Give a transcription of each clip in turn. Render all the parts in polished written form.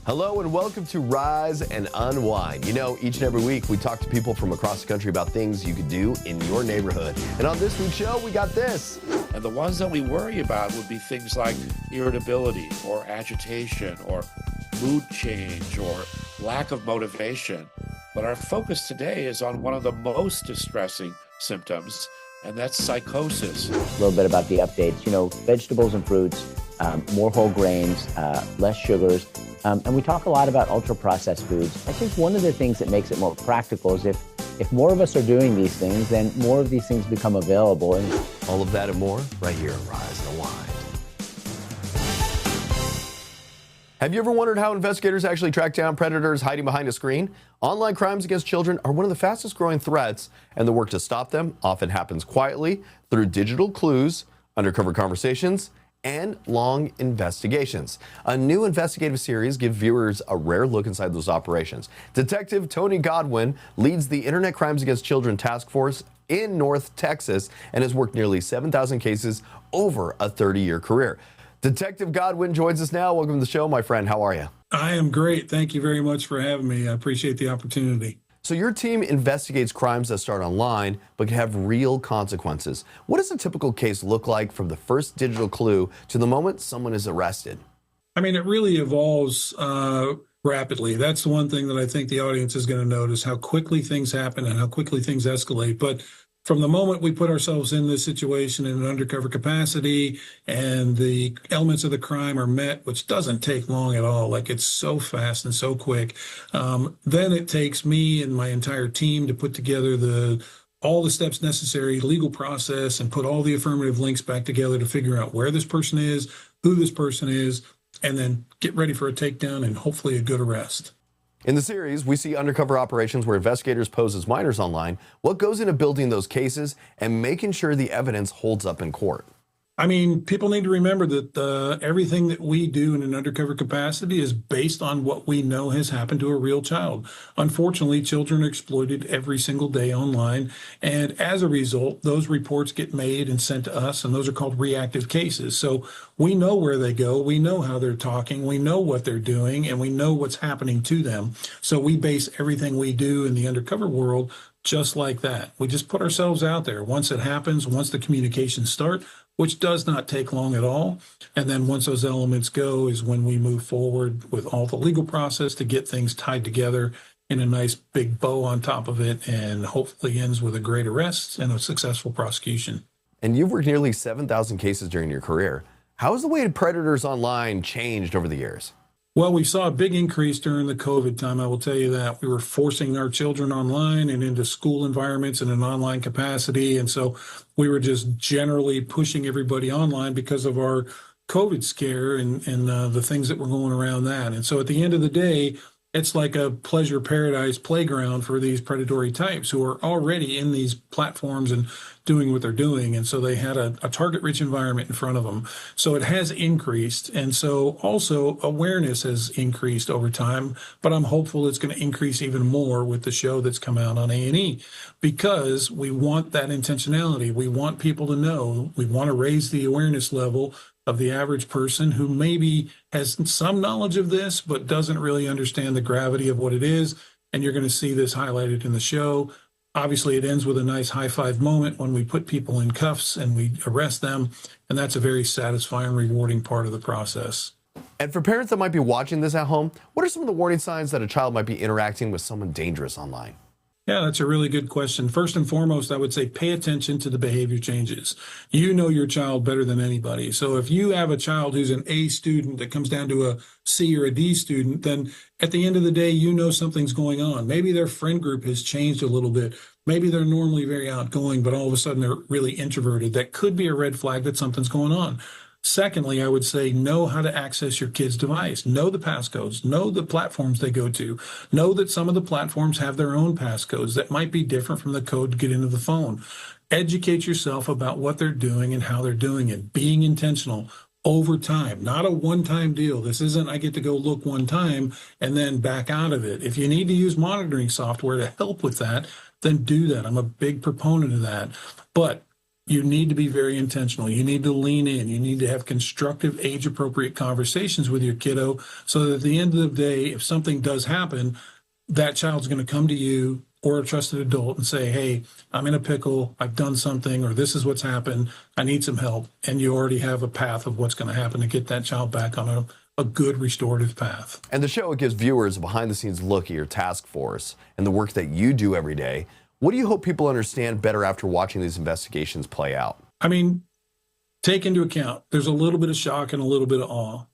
Hello and welcome to Rise and Unwind. You know, each and every week we talk to people from across the country about things you could do in your neighborhood. And on this week's show, we got this. And the ones that we worry about would be things like irritability or agitation or mood change or lack of motivation. But our focus today is on one of the most distressing symptoms, and that's psychosis. A little bit about the updates. You know, vegetables and fruits, more whole grains, less sugars. And we talk a lot about ultra-processed foods. I think one of the things that makes it more practical is if more of us are doing these things, then more of these things become available. And all of that and more right here on Rise and Unwind. Have you ever wondered how investigators actually track down predators hiding behind a screen? Online crimes against children are one of the fastest growing threats, and the work to stop them often happens quietly through digital clues, undercover conversations, and long investigations. A new investigative series gives viewers a rare look inside those operations. Detective Tony Godwin leads the Internet Crimes Against Children Task Force in North Texas and has worked nearly 7,000 cases over a 30-year career. Detective Godwin joins us now. Welcome to the show, my friend. How are you? I am great. Thank you very much for having me. I appreciate the opportunity. So your team investigates crimes that start online but can have real consequences. What does a typical case look like from the first digital clue to the moment someone is arrested? I mean, it really evolves rapidly. That's the one thing that I think the audience is going to notice, how quickly things happen and how quickly things escalate. But from the moment we put ourselves in this situation in an undercover capacity and the elements of the crime are met, which doesn't take long at all, like it's so fast and so quick, then it takes me and my entire team to put together all the steps necessary, legal process, and put all the affirmative links back together to figure out where this person is, who this person is, and then get ready for a takedown and hopefully a good arrest. In the series, we see undercover operations where investigators pose as minors online. What goes into building those cases and making sure the evidence holds up in court? I mean, people need to remember that everything that we do in an undercover capacity is based on what we know has happened to a real child. Unfortunately, children are exploited every single day online. And as a result, those reports get made and sent to us, and those are called reactive cases. So we know where they go. We know how they're talking. We know what they're doing, and we know what's happening to them. So we base everything we do in the undercover world just like that. We just put ourselves out there. Once it happens, once the communications start, which does not take long at all. And then once those elements go is when we move forward with all the legal process to get things tied together in a nice big bow on top of it, and hopefully ends with a great arrest and a successful prosecution. And you've worked nearly 7,000 cases during your career. How has the way predators online changed over the years? Well, we saw a big increase during the COVID time. I will tell you that we were forcing our children online and into school environments in an online capacity. And so we were just generally pushing everybody online because of our COVID scare and the things that were going around that. And so at the end of the day, it's like a pleasure paradise playground for these predatory types who are already in these platforms and doing what they're doing. And so they had a target-rich environment in front of them. So it has increased. And so also awareness has increased over time, but I'm hopeful it's going to increase even more with the show that's come out on A&E, because we want that intentionality. We want people to know. We want to raise the awareness level of the average person who maybe has some knowledge of this, but doesn't really understand the gravity of what it is. And you're going to see this highlighted in the show. Obviously, it ends with a nice high five moment when we put people in cuffs and we arrest them. And that's a very satisfying, rewarding part of the process. And for parents that might be watching this at home, what are some of the warning signs that a child might be interacting with someone dangerous online? Yeah, that's a really good question. First and foremost, I would say pay attention to the behavior changes. You know your child better than anybody. So if you have a child who's an A student that comes down to a C or a D student, then at the end of the day, you know something's going on. Maybe their friend group has changed a little bit. Maybe they're normally very outgoing, but all of a sudden they're really introverted. That could be a red flag that something's going on. Secondly, I would say know how to access your kid's device. Know the passcodes. Know the platforms they go to. Know that some of the platforms have their own passcodes that might be different from the code to get into the phone. Educate yourself about what they're doing and how they're doing it. Being intentional over time, not a one-time deal. This isn't I get to go look one time and then back out of it. If you need to use monitoring software to help with that, then do that. I'm a big proponent of that. But you need to be very intentional. You need to lean in. You need to have constructive, age-appropriate conversations with your kiddo so that at the end of the day, if something does happen, that child's going to come to you or a trusted adult and say, hey, I'm in a pickle, I've done something, or this is what's happened, I need some help. And you already have a path of what's going to happen to get that child back on a good restorative path. And the show gives viewers a behind-the-scenes look at your task force and the work that you do every day. What do you hope people understand better after watching these investigations play out? I mean, take into account, there's a little bit of shock and a little bit of awe.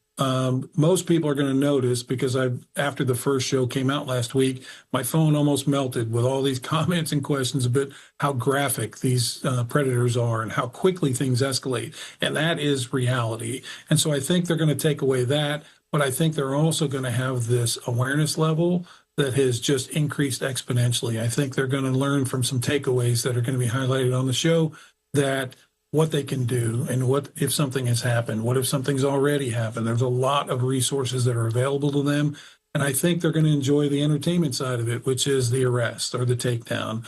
Most people are going to notice because after the first show came out last week, my phone almost melted with all these comments and questions about how graphic these predators are and how quickly things escalate. And that is reality. And so I think they're going to take away that, but I think they're also going to have this awareness level that has just increased exponentially. I think they're going to learn from some takeaways that are going to be highlighted on the show, that what they can do and what if something has happened, what if something's already happened. There's a lot of resources that are available to them. And I think they're going to enjoy the entertainment side of it, which is the arrest or the takedown.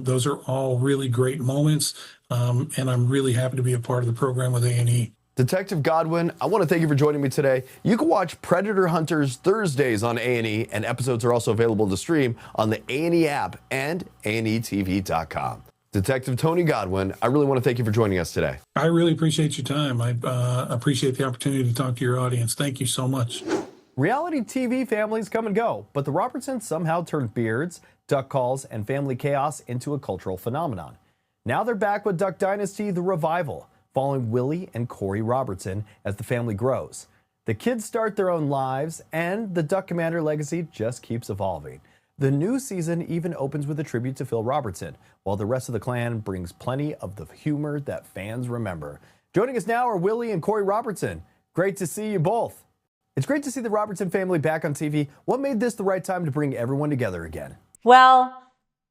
Those are all really great moments. And I'm really happy to be a part of the program with A&E. Detective Godwin, I want to thank you for joining me today. You can watch Predator Hunters Thursdays on A&E, and episodes are also available to stream on the A&E app and ANETV.com. Detective Tony Godwin, I really want to thank you for joining us today. I really appreciate your time. I appreciate the opportunity to talk to your audience. Thank you so much. Reality TV families come and go, but the Robertsons somehow turned beards, duck calls, and family chaos into a cultural phenomenon. Now they're back with Duck Dynasty, The Revival, following Willie and Korie Robertson as the family grows. The kids start their own lives, and the Duck Commander legacy just keeps evolving. The new season even opens with a tribute to Phil Robertson, while the rest of the clan brings plenty of the humor that fans remember. Joining us now are Willie and Korie Robertson. Great to see you both. It's great to see the Robertson family back on TV. What made this the right time to bring everyone together again? Well,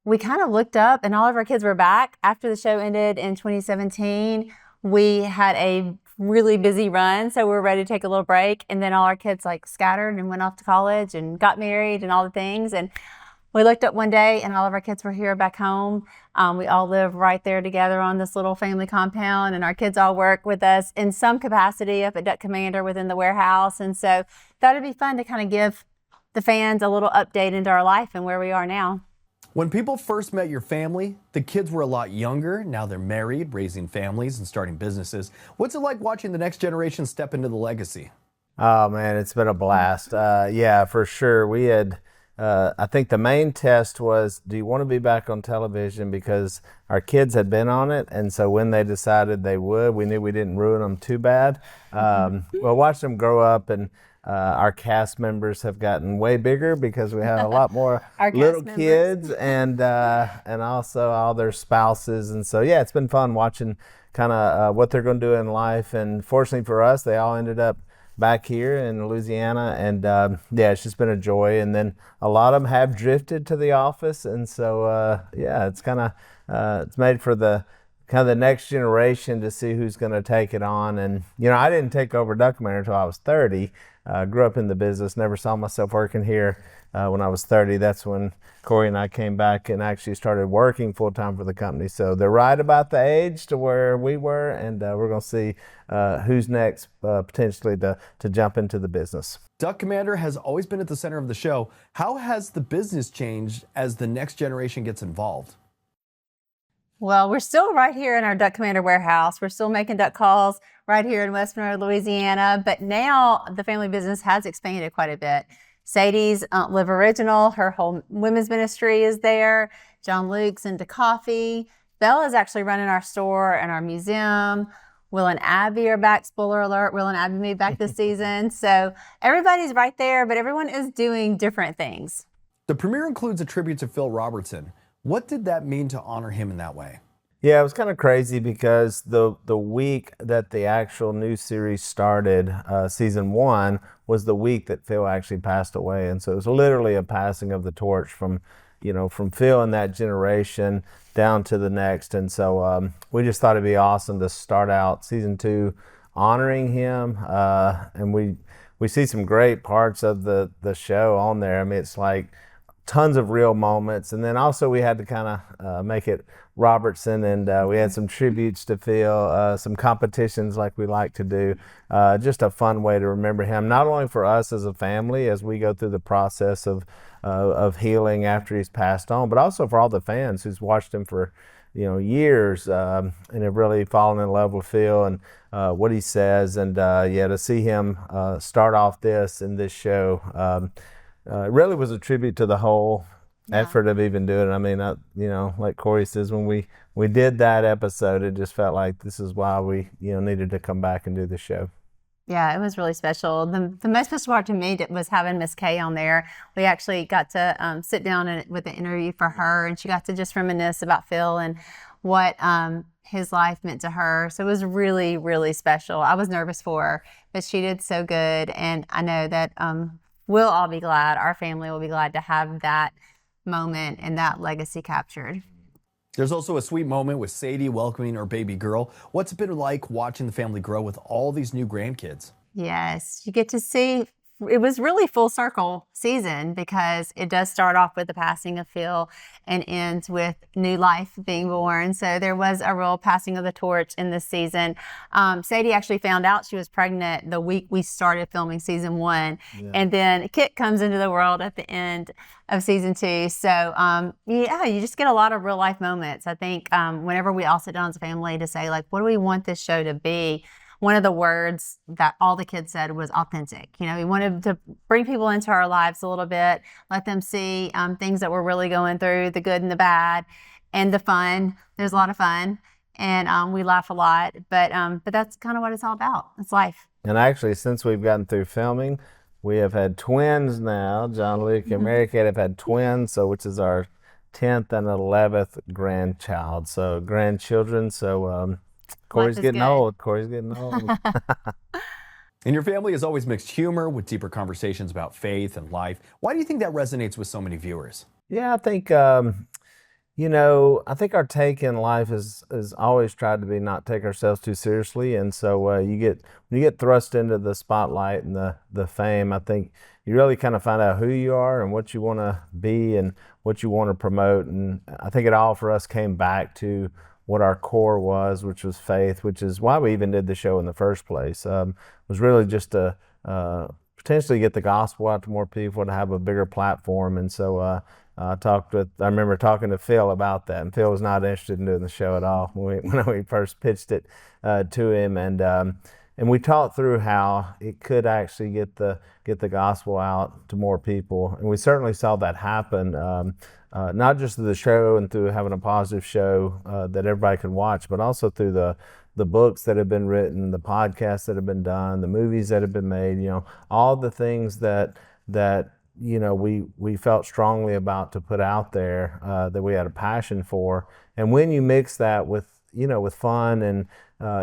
we kind of looked up and all of our kids were back. After the show ended in 2017, we had a really busy run, so we were ready to take a little break. And then all our kids scattered and went off to college and got married and all the things. And we looked up one day and all of our kids were here back home. We all live right there together on this little family compound, and our kids all work with us in some capacity up at Duck Commander within the warehouse. And so thought it'd be fun to kind of give the fans a little update into our life and where we are now. When people first met your family, the kids were a lot younger. Now they're married, raising families, and starting businesses. What's it like watching the next generation step into the legacy? Oh, man, it's been a blast. Yeah, for sure. We had, I think the main test was, do you want to be back on television? Because our kids had been on it, and so when they decided they would, we knew we didn't ruin them too bad. Well, watch them grow up, and our cast members have gotten way bigger because we have a lot more little kids and also all their spouses. And so, yeah, it's been fun watching kind of what they're going to do in life. And fortunately for us, they all ended up back here in Louisiana. And yeah, it's just been a joy. And then a lot of them have drifted to the office. And so, yeah, it's kind of, it's made for the kind of the next generation to see who's going to take it on. And, you know, I didn't take over Duck Commander until I was 30. Grew up in the business, never saw myself working here when I was 30. That's when Korie and I came back and actually started working full-time for the company. So they're right about the age to where we were, and we're going to see who's next potentially to jump into the business. Duck Commander has always been at the center of the show. How has the business changed as the next generation gets involved? Well, we're still right here in our Duck Commander warehouse. We're still making duck calls right here in West Monroe, Louisiana. But now the family business has expanded quite a bit. Sadie's Live Original, her whole women's ministry is there. John Luke's into coffee. Bella's actually running our store and our museum. Will and Abby are back. Spoiler alert, Will and Abby made back this season. So everybody's right there, but everyone is doing different things. The premiere includes a tribute to Phil Robertson. What did that mean to honor him in that way? Yeah, it was kind of crazy because the week that the actual new series started, season 1, was the week that Phil actually passed away. And so it was literally a passing of the torch from Phil and that generation down to the next. And so we just thought it'd be awesome to start out season 2 honoring him. And we see some great parts of the show on there. I mean, it's like tons of real moments. And then also we had to kind of make it Robertson, and we had some tributes to Phil, some competitions like we like to do. Just a fun way to remember him, not only for us as a family as we go through the process of healing after he's passed on, but also for all the fans who's watched him for years, and have really fallen in love with Phil and what he says. And to see him start off this show, it really was a tribute to the whole effort of even doing it. I mean, like Korie says, when we did that episode, it just felt like this is why we needed to come back and do the show. Yeah, it was really special. The most special part to me was having Miss Kay on there. We actually got to sit down with an interview for her, and she got to just reminisce about Phil and what his life meant to her. So it was really, really special. I was nervous for her, but she did so good. And I know that we'll all be glad, our family will be glad to have that moment and that legacy captured. There's also a sweet moment with Sadie welcoming her baby girl. What's it been like watching the family grow with all these new grandkids? Yes, you get to see, it was really full circle season because it does start off with the passing of Phil and ends with new life being born. So there was a real passing of the torch in this season. Sadie actually found out she was pregnant the week we started filming season 1. Yeah. And then Kit comes into the world at the end of season 2. So you just get a lot of real life moments. I think whenever we all sit down as a family to say, like, what do we want this show to be? One of the words that all the kids said was authentic. We wanted to bring people into our lives a little bit, let them see things that we're really going through, the good and the bad, and the fun. There's a lot of fun, and we laugh a lot, but that's kind of what it's all about. It's life. And actually, since we've gotten through filming, we have had twins now. John Luke and Mary Kate have had twins, which is our 10th and 11th grandchild. So grandchildren. So Korie's getting old. And your family has always mixed humor with deeper conversations about faith and life. Why do you think that resonates with so many viewers? Yeah, I think I think our take in life is always tried to be not take ourselves too seriously. And so when you get thrust into the spotlight and the fame, I think you really kind of find out who you are and what you want to be and what you want to promote. And I think it all for us came back to what our core was, which was faith, which is why we even did the show in the first place. Was really just to potentially get the gospel out to more people, to have a bigger platform. And so I remember talking to Phil about that, and Phil was not interested in doing the show at all when we first pitched it to him. And we talked through how it could actually get the gospel out to more people, and we certainly saw that happen. Not just through the show and through having a positive show that everybody can watch, but also through the books that have been written, the podcasts that have been done, the movies that have been made. All the things that we felt strongly about to put out there, that we had a passion for. And when you mix that with fun and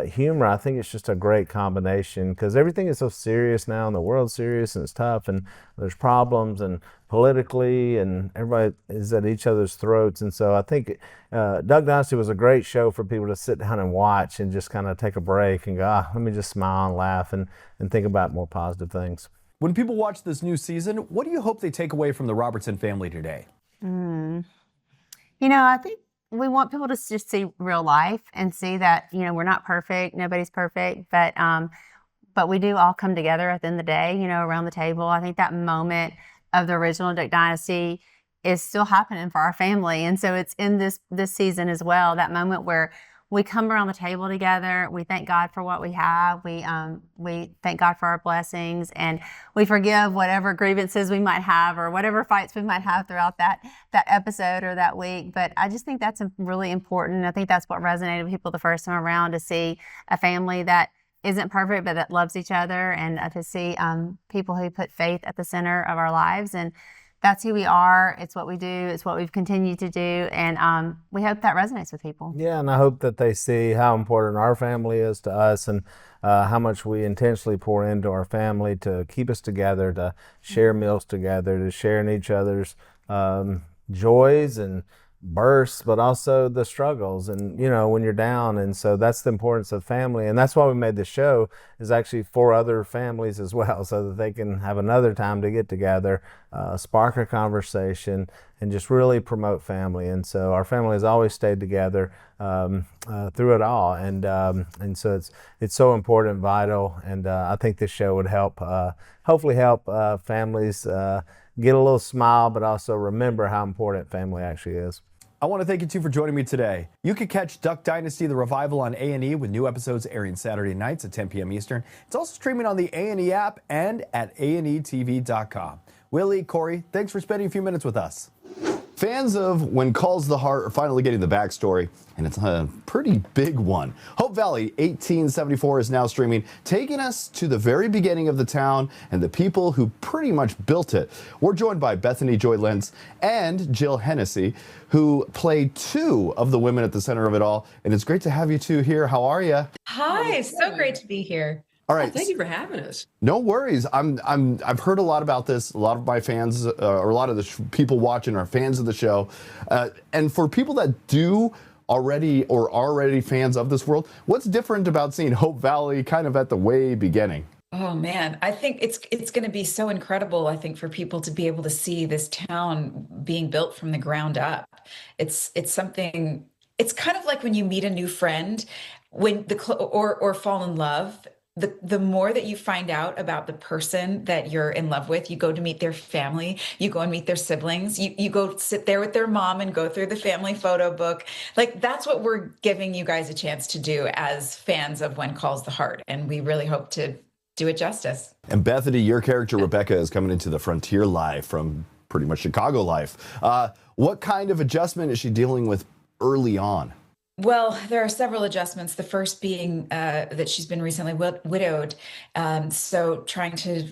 humor, I think it's just a great combination, because everything is so serious now, and the world's serious and it's tough, and there's problems and politically, and everybody is at each other's throats. And so I think Duck Dynasty was a great show for people to sit down and watch and just kind of take a break and go, let me just smile and laugh and think about more positive things. When people watch this new season, what do you hope they take away from the Robertson family today? I think we want people to just see real life and see that, we're not perfect. Nobody's perfect, but we do all come together at the end of the day, around the table. I think that moment of the original Duck Dynasty is still happening for our family. And so it's in this season as well, that moment where we come around the table together. We thank God for what we have. We thank God for our blessings, and we forgive whatever grievances we might have or whatever fights we might have throughout that episode or that week. But I just think that's really important. I think that's what resonated with people the first time around, to see a family that isn't perfect but that loves each other, and to see people who put faith at the center of our lives. And that's who we are. It's what we do. It's what we've continued to do. And we hope that resonates with people. Yeah, and I hope that they see how important our family is to us, and how much we intentionally pour into our family to keep us together, to share meals together, to share in each other's joys and bursts, but also the struggles and, when you're down. And so that's the importance of family. And that's why we made the show, is actually for other families as well, so that they can have another time to get together, spark a conversation, and just really promote family. And so our family has always stayed together through it all. And so it's so important, vital. And I think this show would help, hopefully help families get a little smile, but also remember how important family actually is. I want to thank you too for joining me today. You can catch Duck Dynasty, the revival, on A&E with new episodes airing Saturday nights at 10 p.m. Eastern. It's also streaming on the A&E app and at anetv.com. Willie, Korie, thanks for spending a few minutes with us. Fans of When Calls the Heart are finally getting the backstory, and it's a pretty big one. Hope Valley 1874 is now streaming, taking us to the very beginning of the town and the people who pretty much built it. We're joined by Bethany Joy Lenz and Jill Hennessy, who play two of the women at the center of it all. And it's great to have you two here. How are you? Hi, so great to be here. All right. Thank you for having us. No worries. I've heard a lot about this. A lot of my fans, or a lot of the people watching, are fans of the show. And for people that do already or are already fans of this world, what's different about seeing Hope Valley kind of at the way beginning? Oh man, I think it's going to be so incredible, I think, for people to be able to see this town being built from the ground up. It's something. It's kind of like when you meet a new friend, or fall in love. The more that you find out about the person that you're in love with, you go to meet their family, you go and meet their siblings, you go sit there with their mom and go through the family photo book. Like, that's what we're giving you guys a chance to do as fans of When Calls the Heart. And we really hope to do it justice. And Bethany, your character, Rebecca, is coming into the frontier life from pretty much Chicago life. What kind of adjustment is she dealing with early on? Well, there are several adjustments. The first being that she's been recently widowed. So trying to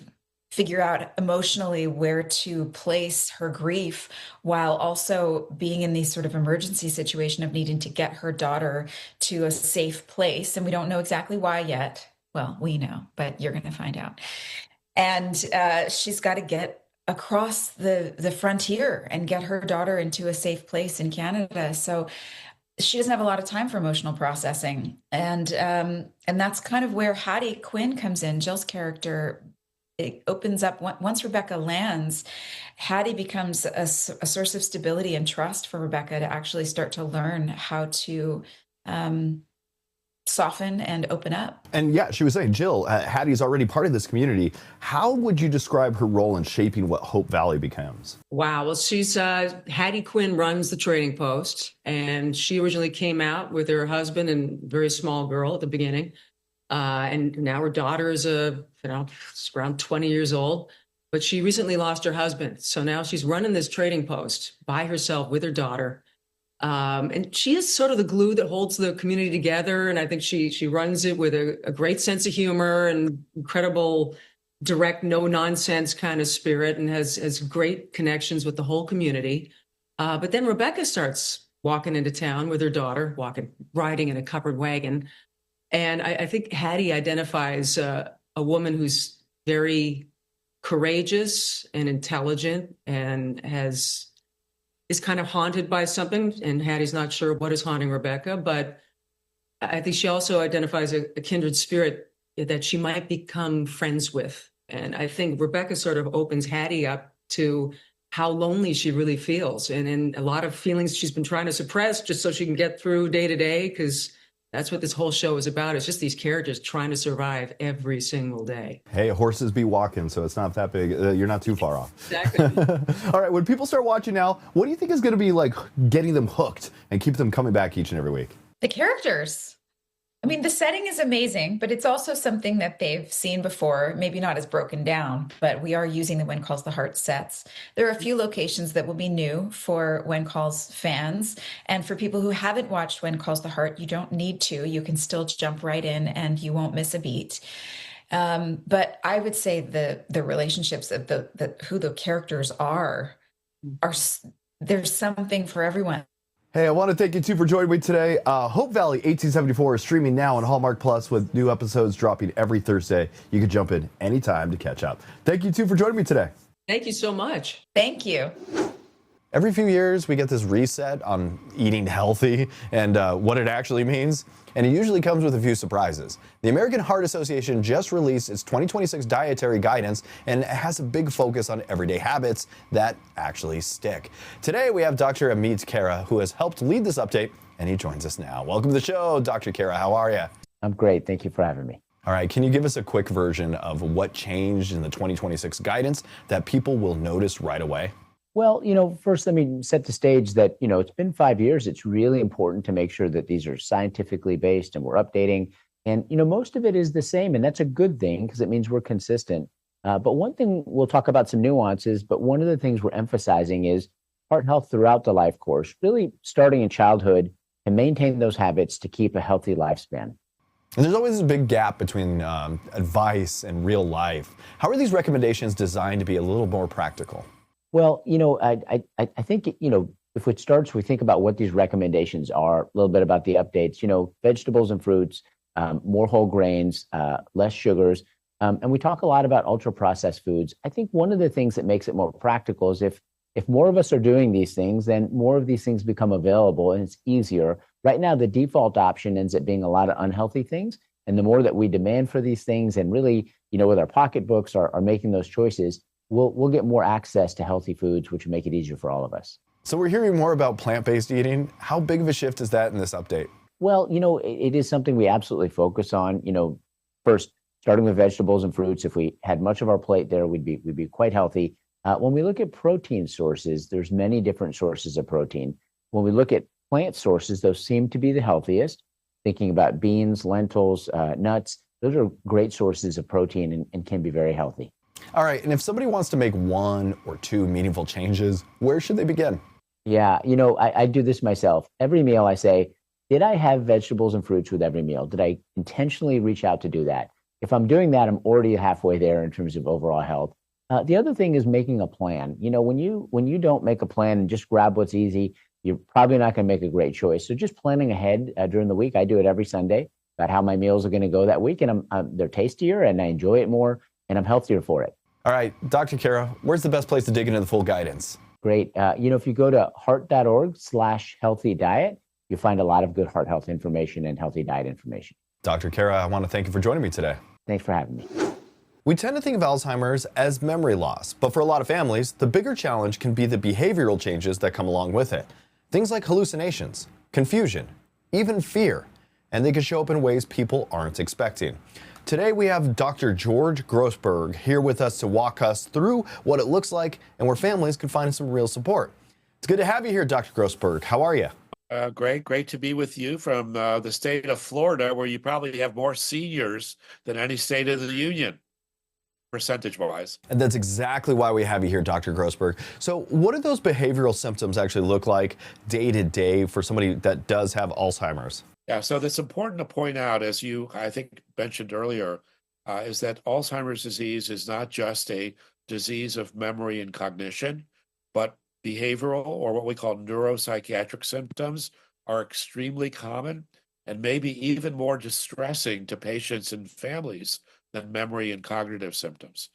figure out emotionally where to place her grief while also being in this sort of emergency situation of needing to get her daughter to a safe place. And we don't know exactly why yet. Well, we know, but you're going to find out. And she's got to get across the frontier and get her daughter into a safe place in Canada. So she doesn't have a lot of time for emotional processing. And that's kind of where Hattie Quinn comes in. Jill's character, it opens up once Rebecca lands. Hattie becomes a source of stability and trust for Rebecca to actually start to learn how to soften and open up. And yeah, she was saying, Jill, Hattie's already part of this community. How would you describe her role in shaping what Hope Valley becomes? Wow. Well, she's Hattie Quinn runs the trading post, and she originally came out with her husband and very small girl at the beginning. And now her daughter is around 20 years old, but she recently lost her husband. So now she's running this trading post by herself with her daughter. And she is sort of the glue that holds the community together. And I think she runs it with a great sense of humor and incredible, direct, no nonsense kind of spirit, and has great connections with the whole community. But then Rebecca starts walking into town with her daughter, riding in a covered wagon. And I think Hattie identifies a woman who's very courageous and intelligent and is kind of haunted by something, and Hattie's not sure what is haunting Rebecca, but I think she also identifies a kindred spirit that she might become friends with. And I think Rebecca sort of opens Hattie up to how lonely she really feels, and in a lot of feelings she's been trying to suppress just so she can get through day to day, because that's what this whole show is about. It's just these characters trying to survive every single day. Hey, horses be walking, so it's not that big. You're not too far off. Exactly. All right, when people start watching now, what do you think is going to be like getting them hooked and keep them coming back each and every week? The characters. I mean, the setting is amazing, but it's also something that they've seen before, maybe not as broken down, but we are using the When Calls the Heart sets. There are a few locations that will be new for When Calls fans. And for people who haven't watched When Calls the Heart, you don't need to. You can still jump right in and you won't miss a beat. But I would say the relationships of who the characters are there's something for everyone. Hey, I want to thank you too for joining me today. Hope Valley 1874 is streaming now on Hallmark Plus with new episodes dropping every Thursday. You can jump in anytime to catch up. Thank you too for joining me today. Thank you so much. Thank you. Every few years, we get this reset on eating healthy and what it actually means, and it usually comes with a few surprises. The American Heart Association just released its 2026 dietary guidance, and it has a big focus on everyday habits that actually stick. Today, we have Dr. Amit Khera, who has helped lead this update, and he joins us now. Welcome to the show, Dr. Khera. How are you? I'm great. Thank you for having me. All right, can you give us a quick version of what changed in the 2026 guidance that people will notice right away? Well, first let me set the stage that, it's been 5 years. It's really important to make sure that these are scientifically based and we're updating. And, most of it is the same. And that's a good thing because it means we're consistent. But one thing, we'll talk about some nuances, but one of the things we're emphasizing is heart health throughout the life course, really starting in childhood and maintain those habits to keep a healthy lifespan. And there's always this big gap between advice and real life. How are these recommendations designed to be a little more practical? Well, I think, if it starts, we think about what these recommendations are, a little bit about the updates, vegetables and fruits, more whole grains, less sugars. And we talk a lot about ultra processed foods. I think one of the things that makes it more practical is if more of us are doing these things, then more of these things become available and it's easier. Right now, the default option ends up being a lot of unhealthy things. And the more that we demand for these things and really, with our pocketbooks are making those choices, we'll get more access to healthy foods, which will make it easier for all of us. So we're hearing more about plant-based eating. How big of a shift is that in this update? Well, it is something we absolutely focus on. First, starting with vegetables and fruits. If we had much of our plate there, we'd be quite healthy. When we look at protein sources, there's many different sources of protein. When we look at plant sources, those seem to be the healthiest. Thinking about beans, lentils, nuts, those are great sources of protein and can be very healthy. All right, and if somebody wants to make 1 or 2 meaningful changes, where should they begin? Yeah, I do this myself. Every meal I say, did I have vegetables and fruits with every meal? Did I intentionally reach out to do that? If I'm doing that, I'm already halfway there in terms of overall health. The other thing is making a plan. When you don't make a plan and just grab what's easy, you're probably not going to make a great choice. So just planning ahead during the week, I do it every Sunday about how my meals are going to go that week, and they're tastier and I enjoy it more and I'm healthier for it. All right, Dr. Khera, where's the best place to dig into the full guidance? Great. If you go to heart.org/healthy diet, you'll find a lot of good heart health information and healthy diet information. Dr. Khera, I want to thank you for joining me today. Thanks for having me. We tend to think of Alzheimer's as memory loss, but for a lot of families, the bigger challenge can be the behavioral changes that come along with it. Things like hallucinations, confusion, even fear, and they can show up in ways people aren't expecting. Today, we have Dr. George Grossberg here with us to walk us through what it looks like and where families can find some real support. It's good to have you here, Dr. Grossberg. How are you? Great to be with you from the state of Florida, where you probably have more seniors than any state of the union, percentage-wise. And that's exactly why we have you here, Dr. Grossberg. So what do those behavioral symptoms actually look like day to day for somebody that does have Alzheimer's? Yeah, so that's important to point out, as you, I think, mentioned earlier, is that Alzheimer's disease is not just a disease of memory and cognition, but behavioral, or what we call neuropsychiatric symptoms, are extremely common and maybe even more distressing to patients and families than memory and cognitive symptoms.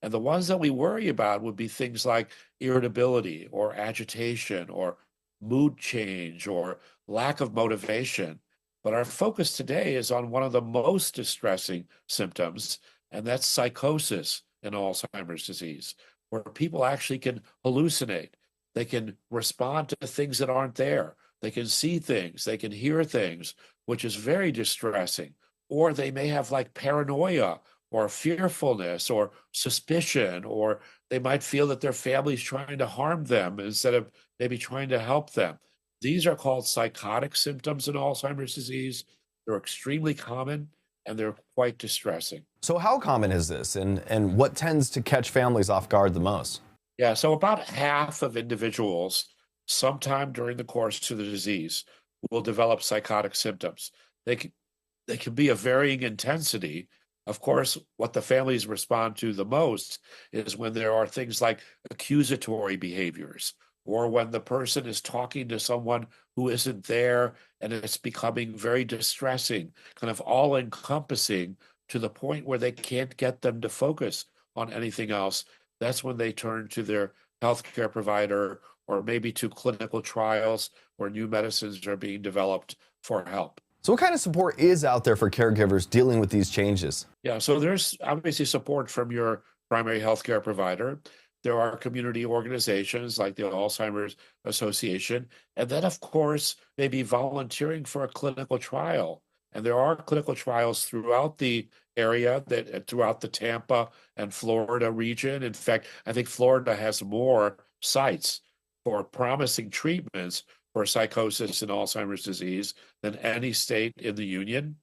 And the ones that we worry about would be things like irritability or agitation or mood change or lack of motivation. But our focus today is on one of the most distressing symptoms, and that's psychosis in Alzheimer's disease, where people actually can hallucinate. They can respond to things that aren't there. They can see things, they can hear things, which is very distressing. Or they may have like paranoia or fearfulness or suspicion, or they might feel that their family's trying to harm them instead of maybe trying to help them. These are called psychotic symptoms in Alzheimer's disease. They're extremely common and they're quite distressing. So how common is this, and what tends to catch families off guard the most? Yeah, so about half of individuals sometime during the course of the disease will develop psychotic symptoms. They can be of varying intensity. Of course, what the families respond to the most is when there are things like accusatory behaviors, or when the person is talking to someone who isn't there and it's becoming very distressing, kind of all-encompassing to the point where they can't get them to focus on anything else. That's when they turn to their healthcare provider, or maybe to clinical trials where new medicines are being developed for help. So what kind of support is out there for caregivers dealing with these changes? Yeah, so there's obviously support from your primary healthcare provider. There are community organizations like the Alzheimer's Association. And then, of course, maybe volunteering for a clinical trial. And there are clinical trials throughout the area, throughout the Tampa and Florida region. In fact, I think Florida has more sites for promising treatments for psychosis and Alzheimer's disease than any state in the union.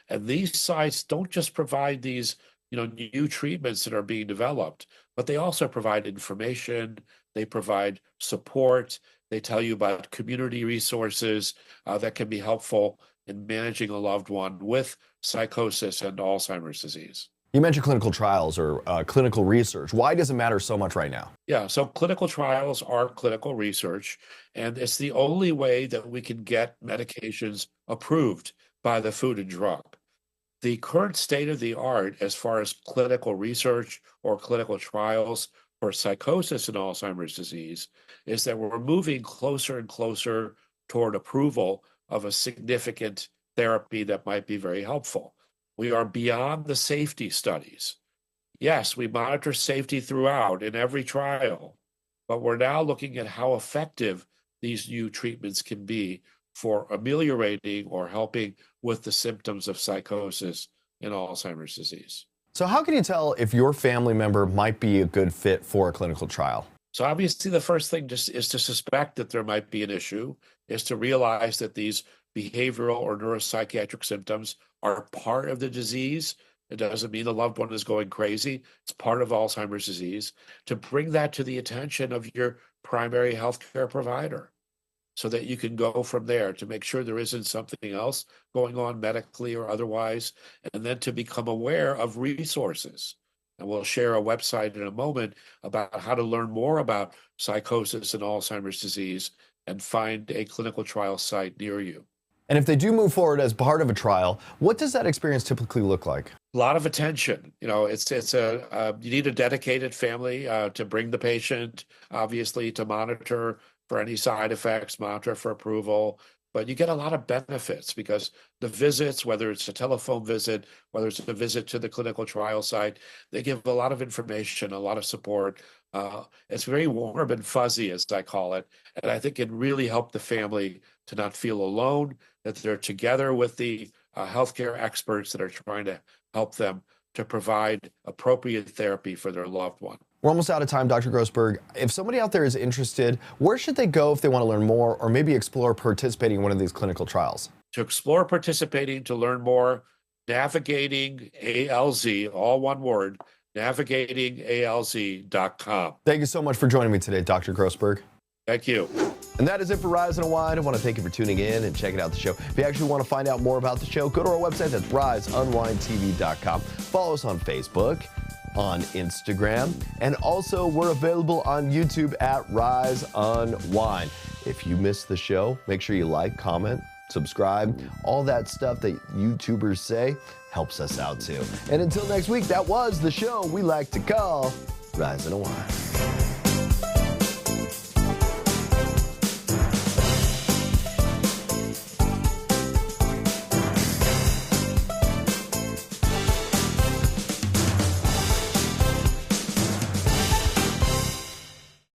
And these sites don't just provide these new treatments that are being developed, but they also provide information, they provide support, they tell you about community resources that can be helpful in managing a loved one with psychosis and Alzheimer's disease. You mentioned clinical trials or clinical research. Why does it matter so much right now? Yeah, so clinical trials are clinical research, and it's the only way that we can get medications approved by the Food and Drug. The current state of the art as far as clinical research or clinical trials for psychosis and Alzheimer's disease is that we're moving closer and closer toward approval of a significant therapy that might be very helpful. We are beyond the safety studies. Yes, we monitor safety throughout in every trial, but we're now looking at how effective these new treatments can be for ameliorating or helping with the symptoms of psychosis and Alzheimer's disease. So how can you tell if your family member might be a good fit for a clinical trial? So obviously the first thing is to suspect that there might be an issue, is to realize that these behavioral or neuropsychiatric symptoms are part of the disease. It doesn't mean the loved one is going crazy. It's part of Alzheimer's disease. To bring that to the attention of your primary healthcare provider, so that you can go from there to make sure there isn't something else going on medically or otherwise, and then to become aware of resources. And we'll share a website in a moment about how to learn more about psychosis and Alzheimer's disease and find a clinical trial site near you. And if they do move forward as part of a trial, what does that experience typically look like? A lot of attention. You need a dedicated family to bring the patient, obviously, to monitor for any side effects, monitor for approval. But you get a lot of benefits because the visits, whether it's a telephone visit, whether it's a visit to the clinical trial site, they give a lot of information, a lot of support. It's very warm and fuzzy, as I call it. And I think it really helped the family to not feel alone, that they're together with the healthcare experts that are trying to help them to provide appropriate therapy for their loved one. We're almost out of time, Dr. Grossberg. If somebody out there is interested, where should they go if they want to learn more or maybe explore participating in one of these clinical trials? To explore participating, to learn more, Navigating ALZ, all one word, navigatingalz.com. Thank you so much for joining me today, Dr. Grossberg. Thank you. And that is it for Rise and Unwind. I want to thank you for tuning in and checking out the show. If you actually want to find out more about the show, go to our website. That's riseunwindtv.com. Follow us on Facebook, on Instagram, and also we're available on YouTube at Rise Unwind. If you missed the show, make sure you like, comment, subscribe. All that stuff that YouTubers say helps us out too. And until next week, that was the show we like to call Rise and Unwind.